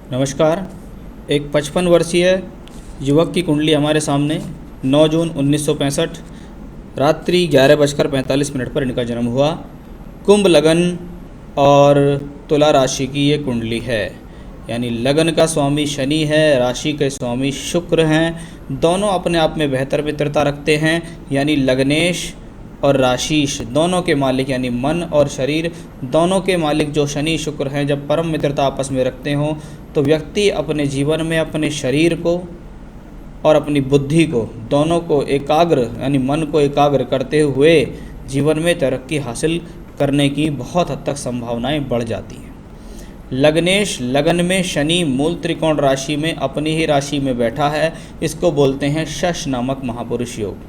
नमस्कार। एक 55 वर्षीय युवक की कुंडली हमारे सामने 9 जून 1965 रात्रि 11:45 पर इनका जन्म हुआ। कुंभ लगन और तुला राशि की ये कुंडली है, यानी लगन का स्वामी शनि है, राशि के स्वामी शुक्र हैं। दोनों अपने आप में बेहतर मित्रता रखते हैं, यानी लग्नेश और राशिश दोनों के मालिक यानी मन और शरीर दोनों के मालिक जो शनि शुक्र हैं, जब परम मित्रता आपस में रखते हों तो व्यक्ति अपने जीवन में अपने शरीर को और अपनी बुद्धि को दोनों को एकाग्र यानी मन को एकाग्र करते हुए जीवन में तरक्की हासिल करने की बहुत हद तक संभावनाएं बढ़ जाती हैं। लग्नेश लगन में शनि मूल त्रिकोण राशि में अपनी ही राशि में बैठा है, इसको बोलते हैं शश नामक महापुरुष योग।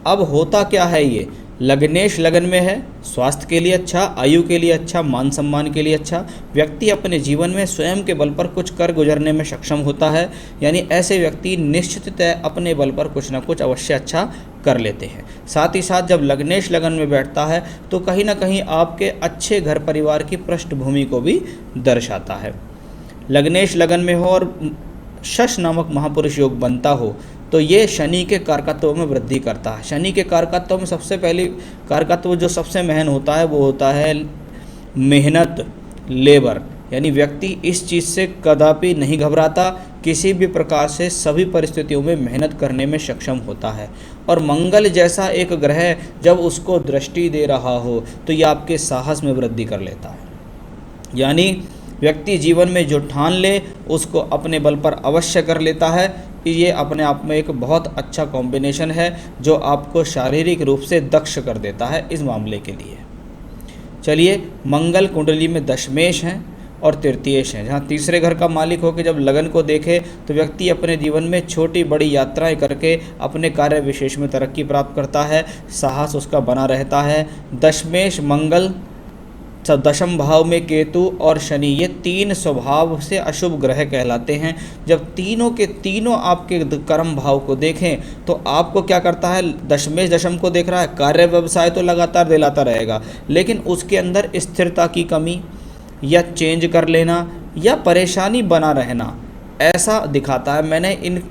अब होता क्या है, ये लग्नेश लगन में है, स्वास्थ्य के लिए अच्छा, आयु के लिए अच्छा, मान सम्मान के लिए अच्छा। व्यक्ति अपने जीवन में स्वयं के बल पर कुछ कर गुजरने में सक्षम होता है, यानी ऐसे व्यक्ति निश्चिततः अपने बल पर कुछ ना कुछ अवश्य अच्छा कर लेते हैं। साथ ही साथ जब लग्नेश लगन में बैठता है तो कहीं ना कहीं आपके अच्छे घर परिवार की पृष्ठभूमि को भी दर्शाता है। लग्नेश लगन में हो और शश नामक महापुरुष योग बनता हो तो ये शनि के कारकत्व में वृद्धि करता है। शनि के कारकत्व में सबसे पहली कारकत्व जो सबसे महन होता है वो होता है मेहनत, लेबर, यानी व्यक्ति इस चीज़ से कदापि नहीं घबराता, किसी भी प्रकार से सभी परिस्थितियों में मेहनत करने में सक्षम होता है। और मंगल जैसा एक ग्रह जब उसको दृष्टि दे रहा हो तो ये आपके साहस में वृद्धि कर लेता है, यानी व्यक्ति जीवन में जो ठान ले उसको अपने बल पर अवश्य कर लेता है। ये अपने आप में एक बहुत अच्छा कॉम्बिनेशन है जो आपको शारीरिक रूप से दक्ष कर देता है इस मामले के लिए। चलिए, मंगल कुंडली में दशमेश हैं और तृतीयेश हैं, जहाँ तीसरे घर का मालिक होकर जब लगन को देखे तो व्यक्ति अपने जीवन में छोटी बड़ी यात्राएं करके अपने कार्य विशेष में तरक्की प्राप्त करता है, साहस उसका बना रहता है। दशमेश मंगल, दशम भाव में केतु और शनि, ये तीन स्वभाव से अशुभ ग्रह कहलाते हैं। जब तीनों के तीनों आपके कर्म भाव को देखें तो आपको क्या करता है, दशमेश दशम को देख रहा है, कार्य व्यवसाय तो लगातार दिलाता रहेगा, लेकिन उसके अंदर स्थिरता की कमी या चेंज कर लेना या परेशानी बना रहना ऐसा दिखाता है। मैंने इन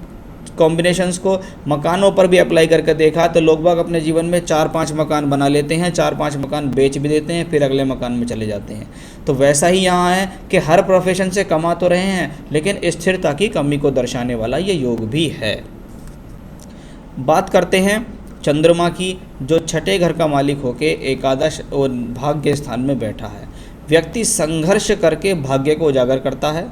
कॉम्बिनेशंस को मकानों पर भी अप्लाई करके देखा तो लोग बाग अपने जीवन में 4-5 मकान बना लेते हैं, 4-5 मकान बेच भी देते हैं, फिर अगले मकान में चले जाते हैं। तो वैसा ही यहाँ है कि हर प्रोफेशन से कमा तो रहे हैं लेकिन स्थिरता की कमी को दर्शाने वाला ये योग भी है। बात करते हैं चंद्रमा की, जो छठे घर का मालिक होके एकादश और भाग्य स्थान में बैठा है। व्यक्ति संघर्ष करके भाग्य को उजागर करता है।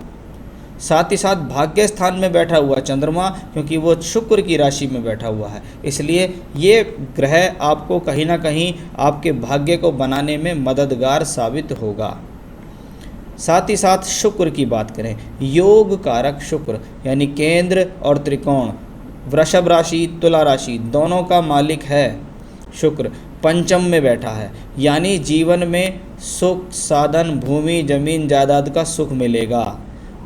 साथ ही साथ भाग्य स्थान में बैठा हुआ चंद्रमा, क्योंकि वो शुक्र की राशि में बैठा हुआ है, इसलिए ये ग्रह आपको कहीं ना कहीं आपके भाग्य को बनाने में मददगार साबित होगा। साथ ही साथ शुक्र की बात करें, योग कारक शुक्र यानी केंद्र और त्रिकोण, वृषभ राशि तुला राशि दोनों का मालिक है शुक्र, पंचम में बैठा है, यानी जीवन में सुख, साधन, भूमि, जमीन जायदाद का सुख मिलेगा,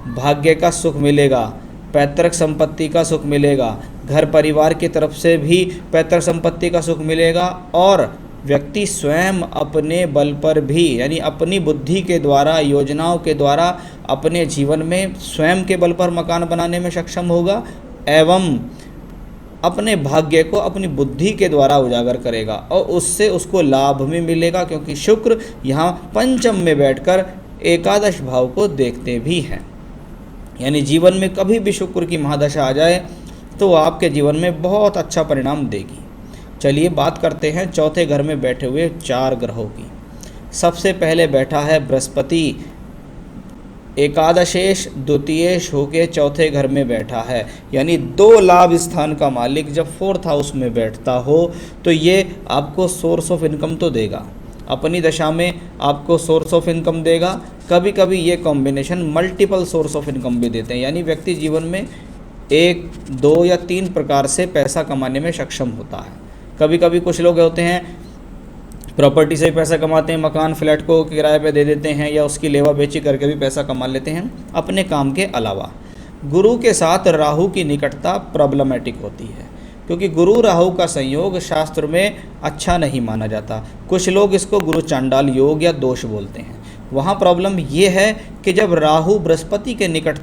भाग्य का सुख मिलेगा, पैतृक संपत्ति का सुख मिलेगा, घर परिवार की तरफ से भी पैतृक संपत्ति का सुख मिलेगा, और व्यक्ति स्वयं अपने बल पर भी यानी अपनी बुद्धि के द्वारा, योजनाओं के द्वारा अपने जीवन में स्वयं के बल पर मकान बनाने में सक्षम होगा एवं अपने भाग्य को अपनी बुद्धि के द्वारा उजागर करेगा और उससे उसको लाभ भी मिलेगा, क्योंकि शुक्र यहाँ पंचम में बैठकर एकादश भाव को देखते भी हैं। यानी जीवन में कभी भी शुक्र की महादशा आ जाए तो आपके जीवन में बहुत अच्छा परिणाम देगी। चलिए बात करते हैं चौथे घर में बैठे हुए 4 ग्रहों की। सबसे पहले बैठा है बृहस्पति, एकादशेश द्वितीयेश होके चौथे घर में बैठा है, यानी 2 लाभ स्थान का मालिक जब 4th हाउस में बैठता हो तो ये आपको सोर्स ऑफ इनकम तो देगा, अपनी दशा में आपको सोर्स ऑफ इनकम देगा। कभी कभी ये combination multiple source of income भी देते हैं, यानी व्यक्ति जीवन में 1, 2 या 3 प्रकार से पैसा कमाने में सक्षम होता है। कभी कभी कुछ लोग होते हैं प्रॉपर्टी से भी पैसा कमाते हैं, मकान फ्लैट को किराए पे दे देते हैं या उसकी लेवा बेची करके भी पैसा कमा लेते हैं अपने काम के अलावा। गुरु के साथ राहु की निकटता प्रॉब्लमेटिक होती है, क्योंकि गुरु राहु का संयोग शास्त्र में अच्छा नहीं माना जाता। कुछ लोग इसको गुरु चांडाल योग या दोष बोलते हैं। वहाँ प्रॉब्लम ये है कि जब राहु बृहस्पति के निकट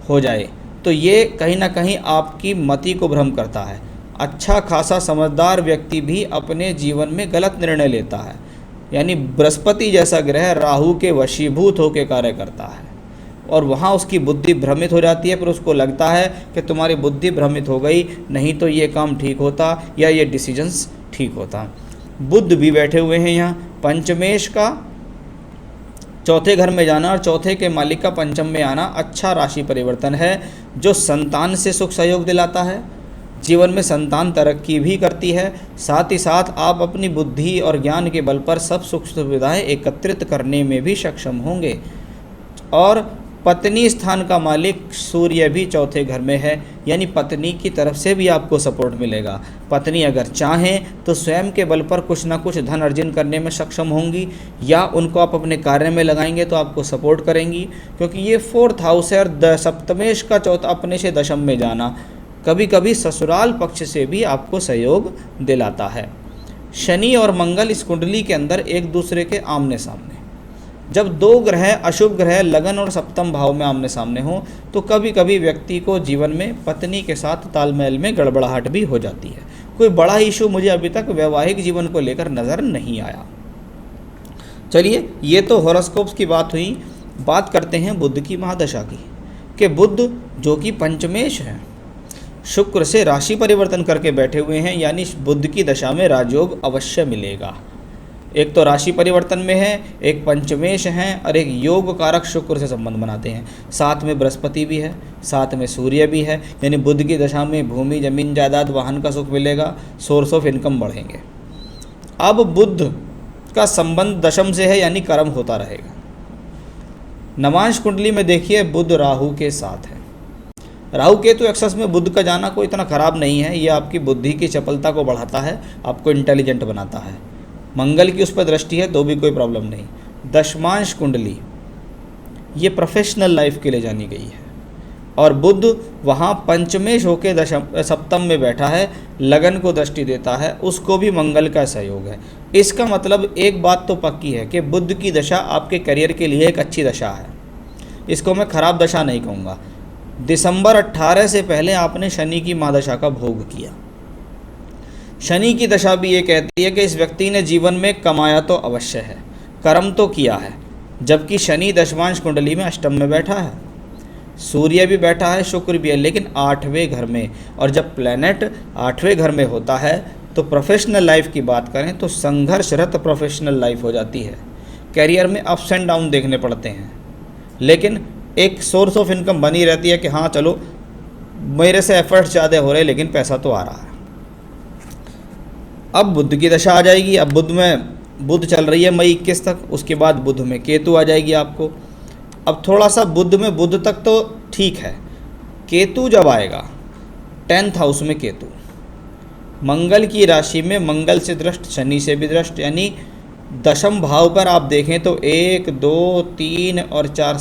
हो जाए तो ये कहीं ना कहीं आपकी मति को भ्रम करता है। अच्छा खासा समझदार व्यक्ति भी अपने जीवन में गलत निर्णय लेता है, यानी बृहस्पति जैसा ग्रह राहु के वशीभूत होकर कार्य करता है और वहाँ उसकी बुद्धि भ्रमित हो जाती है। फिर उसको लगता है कि तुम्हारी बुद्धि भ्रमित हो गई, नहीं तो ये काम ठीक होता या ये डिसीजंस ठीक होता। बुध भी बैठे हुए हैं यहाँ, पंचमेश का चौथे घर में जाना और चौथे के मालिक का पंचम में आना अच्छा राशि परिवर्तन है, जो संतान से सुख सहयोग दिलाता है। जीवन में संतान तरक्की भी करती है, साथ ही साथ आप अपनी बुद्धि और ज्ञान के बल पर सब सुख सुविधाएं एकत्रित करने में भी सक्षम होंगे। और पत्नी स्थान का मालिक सूर्य भी चौथे घर में है, यानी पत्नी की तरफ से भी आपको सपोर्ट मिलेगा। पत्नी अगर चाहें तो स्वयं के बल पर कुछ ना कुछ धन अर्जन करने में सक्षम होंगी, या उनको आप अपने कार्य में लगाएंगे तो आपको सपोर्ट करेंगी, क्योंकि ये 4th हाउस है और सप्तमेश का चौथा अपने से दशम में जाना कभी कभी ससुराल पक्ष से भी आपको सहयोग दिलाता है। शनि और मंगल इस कुंडली के अंदर एक दूसरे के आमने सामने, जब दो ग्रह अशुभ ग्रह लगन और सप्तम भाव में आमने सामने हो तो कभी कभी व्यक्ति को जीवन में पत्नी के साथ तालमेल में गड़बड़ाहट भी हो जाती है। कोई बड़ा इशू मुझे अभी तक वैवाहिक जीवन को लेकर नज़र नहीं आया। चलिए, ये तो हॉरोस्कोप्स की बात हुई। बात करते हैं बुध की महादशा की, कि बुध जो कि पंचमेश है, शुक्र से राशि परिवर्तन करके बैठे हुए हैं, यानी बुध की दशा में राजयोग अवश्य मिलेगा। एक तो राशि परिवर्तन में है, एक पंचमेश हैं और एक योग कारक शुक्र से संबंध बनाते हैं। साथ में बृहस्पति भी है, साथ में सूर्य भी है, यानी बुध की दशा में भूमि जमीन जायदाद वाहन का सुख मिलेगा, सोर्स ऑफ इनकम बढ़ेंगे। अब बुध का संबंध दशम से है, यानी कर्म होता रहेगा। नवांश कुंडली में देखिए बुध राहु के साथ है। राहु केतु एक्सेस में बुध का जाना कोई इतना खराब नहीं है, ये आपकी बुद्धि की चपलता को बढ़ाता है, आपको इंटेलिजेंट बनाता है। मंगल की उस पर दृष्टि है तो भी कोई प्रॉब्लम नहीं। दशमांश कुंडली ये प्रोफेशनल लाइफ के लिए जानी गई है, और बुध वहाँ पंचमेश होकर दशम सप्तम में बैठा है, लगन को दृष्टि देता है, उसको भी मंगल का सहयोग है। इसका मतलब एक बात तो पक्की है कि बुध की दशा आपके करियर के लिए एक अच्छी दशा है, इसको मैं खराब दशा नहीं कहूँगा। दिसंबर 18 से पहले आपने शनि की महादशा का भोग किया। शनि की दशा भी ये कहती है कि इस व्यक्ति ने जीवन में कमाया तो अवश्य है, कर्म तो किया है, जबकि शनि दशमांश कुंडली में अष्टम में बैठा है, सूर्य भी बैठा है, शुक्र भी है, लेकिन 8वें घर में। और जब प्लैनेट 8वें घर में होता है तो प्रोफेशनल लाइफ की बात करें तो संघर्षरत प्रोफेशनल लाइफ हो जाती है। कैरियर में अप्स एंड डाउन देखने पड़ते हैं, लेकिन एक सोर्स ऑफ इनकम बनी रहती है कि हाँ चलो मेरे से एफर्ट्स ज़्यादा हो रहे हैं लेकिन पैसा तो आ रहा है। अब बुध की दशा आ जाएगी। अब बुध चल रही है मई 21 तक, उसके बाद बुध में केतु आ जाएगी आपको। अब थोड़ा सा बुध में बुध तक तो ठीक है, केतु जब आएगा 10th हाउस में केतु, मंगल की राशि में मंगल से दृष्ट, शनि से भी दृष्ट, यानी दशम भाव पर आप देखें तो 1 2 3 और 4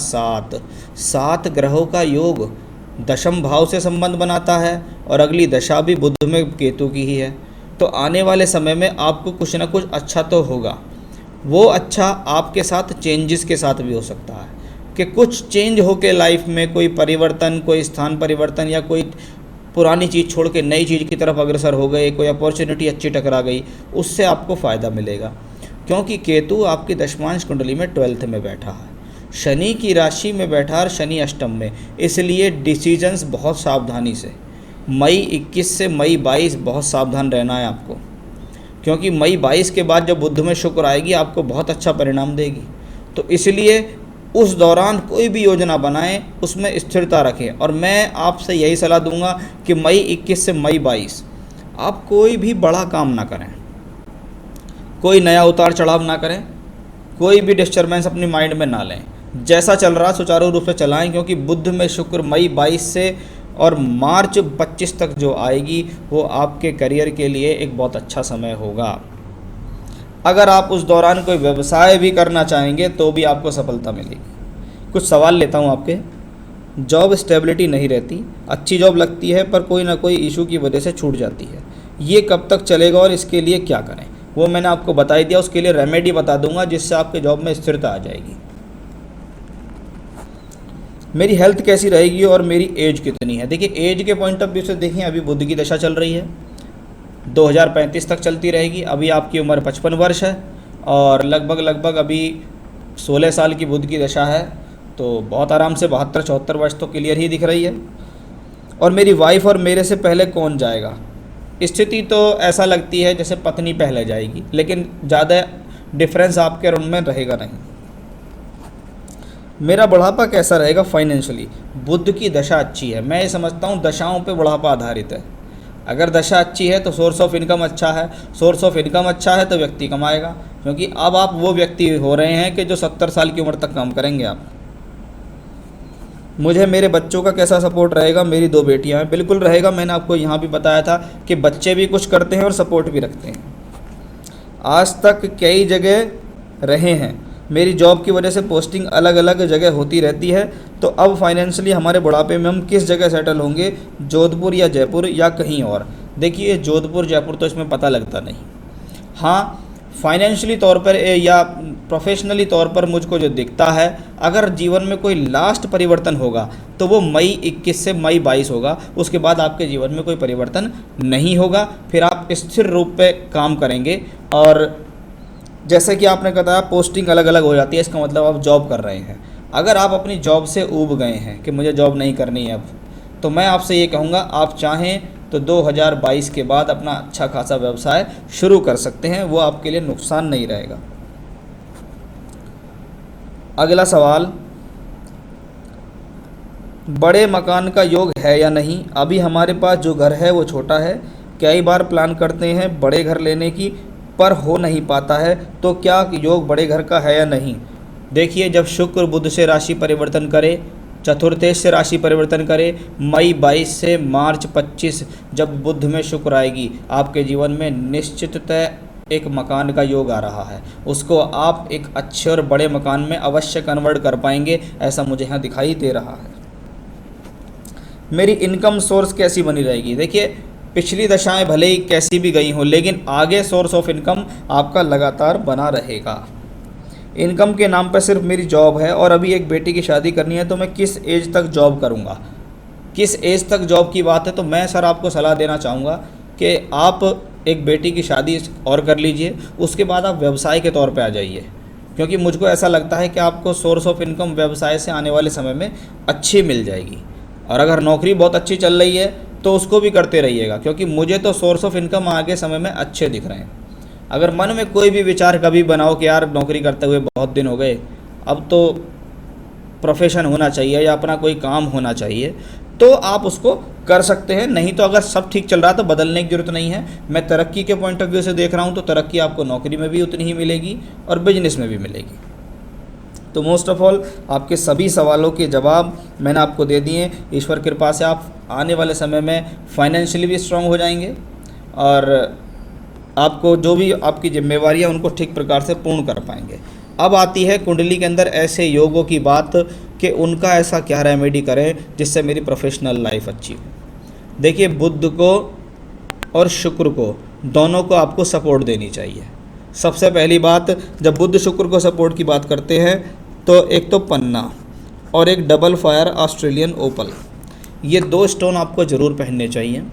7 ग्रहों का योग दशम भाव से संबंध बनाता है, और अगली दशा भी बुध में केतु की ही है। तो आने वाले समय में आपको कुछ ना कुछ अच्छा तो होगा। वो अच्छा आपके साथ चेंजेस के साथ भी हो सकता है कि कुछ चेंज हो के लाइफ में कोई परिवर्तन, कोई स्थान परिवर्तन, या कोई पुरानी चीज़ छोड़ के नई चीज़ की तरफ अग्रसर हो गए, कोई अपॉर्चुनिटी अच्छी टकरा गई, उससे आपको फ़ायदा मिलेगा। क्योंकि केतु आपकी दशमांश कुंडली में 12th में बैठा है, शनि की राशि में बैठा और शनि अष्टम में, इसलिए डिसीजंस बहुत सावधानी से। मई 21 से मई 22 बहुत सावधान रहना है आपको, क्योंकि मई 22 के बाद जब बुध में शुक्र आएगी आपको बहुत अच्छा परिणाम देगी। तो इसलिए उस दौरान कोई भी योजना बनाएं, उसमें स्थिरता रखें। और मैं आपसे यही सलाह दूंगा कि मई 21 से मई 22 आप कोई भी बड़ा काम ना करें, कोई नया उतार चढ़ाव ना करें, कोई भी डिस्टर्बेंस अपनी माइंड में ना लें। जैसा चल रहा सुचारू रूप से चलाएं, क्योंकि बुध में शुक्र मई 22 से और मार्च 25 तक जो आएगी वो आपके करियर के लिए एक बहुत अच्छा समय होगा। अगर आप उस दौरान कोई व्यवसाय भी करना चाहेंगे तो भी आपको सफलता मिलेगी। कुछ सवाल लेता हूँ आपके। जॉब स्टेबिलिटी नहीं रहती, अच्छी जॉब लगती है पर कोई ना कोई इशू की वजह से छूट जाती है, ये कब तक चलेगा और इसके लिए क्या करें वो मैंने आपको बता ही दिया। उसके लिए रेमेडी बता दूंगा जिससे आपके जॉब में स्थिरता आ जाएगी। मेरी हेल्थ कैसी रहेगी और मेरी एज कितनी है। देखिए एज के पॉइंट ऑफ व्यू से देखें, अभी बुध की दशा चल रही है, 2035 तक चलती रहेगी। अभी आपकी उम्र 55 वर्ष है और लगभग अभी 16 साल की बुध की दशा है, तो बहुत आराम से 72-74 वर्ष तो क्लियर ही दिख रही है। और मेरी वाइफ और मेरे से पहले कौन जाएगा, स्थिति तो ऐसा लगती है जैसे पत्नी पहले जाएगी, लेकिन ज़्यादा डिफरेंस आपके उनमें रहेगा नहीं। मेरा बुढ़ापा कैसा रहेगा फाइनेंशियली, बुध की दशा अच्छी है। मैं ये समझता हूँ दशाओं पे बुढ़ापा आधारित है। अगर दशा अच्छी है तो सोर्स ऑफ इनकम अच्छा है, सोर्स ऑफ इनकम अच्छा है तो व्यक्ति कमाएगा, क्योंकि अब आप वो व्यक्ति हो रहे हैं कि जो 70 साल की उम्र तक काम करेंगे आप। मुझे मेरे बच्चों का कैसा सपोर्ट रहेगा, मेरी 2 बेटियां हैं, बिल्कुल रहेगा। मैंने आपको यहाँ भी बताया था कि बच्चे भी कुछ करते हैं और सपोर्ट भी रखते हैं। आज तक कई जगह रहे हैं, मेरी जॉब की वजह से पोस्टिंग अलग अलग जगह होती रहती है। तो अब फाइनेंशियली हमारे बुढ़ापे में हम किस जगह सेटल होंगे, जोधपुर या जयपुर या कहीं और। देखिए जोधपुर जयपुर तो इसमें पता लगता नहीं। हाँ, फाइनेंशियली तौर पर या प्रोफेशनली तौर पर मुझको जो दिखता है, अगर जीवन में कोई लास्ट परिवर्तन होगा तो वो मई 21 से मई 22 होगा। उसके बाद आपके जीवन में कोई परिवर्तन नहीं होगा। फिर आप स्थिर रूप पे काम करेंगे। और जैसे कि आपने बताया पोस्टिंग अलग अलग हो जाती है, इसका मतलब आप जॉब कर रहे हैं। अगर आप अपनी जॉब से ऊब गए हैं कि मुझे जॉब नहीं करनी है अब, तो मैं आपसे ये कहूँगा आप चाहें तो 2022 के बाद अपना अच्छा खासा व्यवसाय शुरू कर सकते हैं, वो आपके लिए नुकसान नहीं रहेगा। अगला सवाल, बड़े मकान का योग है या नहीं। अभी हमारे पास जो घर है वो छोटा है, कई बार प्लान करते हैं बड़े घर लेने की, पर हो नहीं पाता है, तो क्या योग बड़े घर का है या नहीं। देखिए जब शुक्र बुध से राशि परिवर्तन करे, चतुर्थेश से राशि परिवर्तन करे, मई 22 से मार्च 25 जब बुध में शुक्र आएगी, आपके जीवन में निश्चिततः एक मकान का योग आ रहा है। उसको आप एक अच्छे और बड़े मकान में अवश्य कन्वर्ट कर पाएंगे, ऐसा मुझे यहाँ दिखाई दे रहा है। मेरी इनकम सोर्स कैसी बनी रहेगी। देखिए पिछली दशाएं भले ही कैसी भी गई हों, लेकिन आगे सोर्स ऑफ इनकम आपका लगातार बना रहेगा। इनकम के नाम पर सिर्फ मेरी जॉब है और अभी एक बेटी की शादी करनी है, तो मैं किस एज तक जॉब करूँगा। किस एज तक जॉब की बात है, तो मैं सर आपको सलाह देना चाहूँगा कि आप एक बेटी की शादी और कर लीजिए, उसके बाद आप व्यवसाय के तौर पे आ जाइए, क्योंकि मुझको ऐसा लगता है कि आपको सोर्स ऑफ इनकम व्यवसाय से आने वाले समय में अच्छी मिल जाएगी। और अगर नौकरी बहुत अच्छी चल रही है तो उसको भी करते रहिएगा, क्योंकि मुझे तो सोर्स ऑफ इनकम आगे समय में अच्छे दिख रहे हैं। अगर मन में कोई भी विचार कभी बनाओ कि यार नौकरी करते हुए बहुत दिन हो गए, अब तो प्रोफेशन होना चाहिए या अपना कोई काम होना चाहिए, तो आप उसको कर सकते हैं। नहीं तो अगर सब ठीक चल रहा तो बदलने की ज़रूरत नहीं है। मैं तरक्की के पॉइंट ऑफ व्यू से देख रहा हूँ, तो तरक्की आपको नौकरी में भी उतनी ही मिलेगी और बिजनेस में भी मिलेगी। तो मोस्ट ऑफ ऑल आपके सभी सवालों के जवाब मैंने आपको दे दिए। ईश्वर कृपा से आप आने वाले समय में फाइनेंशियली भी स्ट्रांग हो जाएंगे और आपको जो भी आपकी जिम्मेवारियां उनको ठीक प्रकार से पूर्ण कर पाएंगे। अब आती है कुंडली के अंदर ऐसे योगों की बात कि उनका ऐसा क्या रेमेडी करें जिससे मेरी प्रोफेशनल लाइफ अच्छी हो। देखिए बुध को और शुक्र को दोनों को आपको सपोर्ट देनी चाहिए। सबसे पहली बात, जब बुध शुक्र को सपोर्ट की बात करते हैं तो एक तो पन्ना और एक डबल फायर ऑस्ट्रेलियन ओपल, ये 2 स्टोन आपको ज़रूर पहनने चाहिए।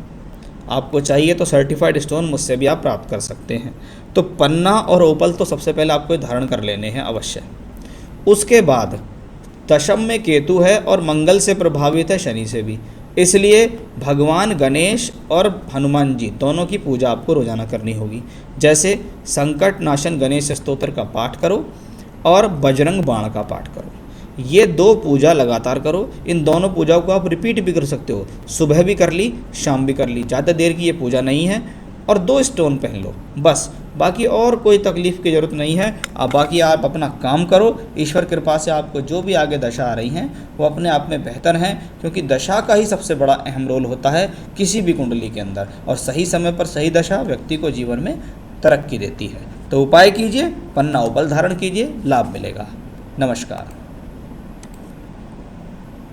आपको चाहिए तो सर्टिफाइड स्टोन मुझसे भी आप प्राप्त कर सकते हैं। तो पन्ना और ओपल तो सबसे पहले आपको धारण कर लेने हैं अवश्य। उसके बाद दशम में केतु है और मंगल से प्रभावित है, शनि से भी, इसलिए भगवान गणेश और हनुमान जी दोनों की पूजा आपको रोजाना करनी होगी। जैसे संकट नाशन गणेश स्तोत्र का पाठ करो और बजरंग बाण का पाठ करो। ये 2 पूजा लगातार करो। इन दोनों पूजाओं को आप रिपीट भी कर सकते हो, सुबह भी कर ली, शाम भी कर ली, ज़्यादा देर की ये पूजा नहीं है। और 2 स्टोन पहन लो बस, बाकी और कोई तकलीफ़ की ज़रूरत नहीं है। अब बाकी आप अपना काम करो। ईश्वर कृपा से आपको जो भी आगे दशा आ रही हैं वो अपने आप में बेहतर हैं, क्योंकि दशा का ही सबसे बड़ा अहम रोल होता है किसी भी कुंडली के अंदर। और सही समय पर सही दशा व्यक्ति को जीवन में तरक्की देती है। तो उपाय कीजिए, पन्ना ओपल धारण कीजिए, लाभ मिलेगा। नमस्कार।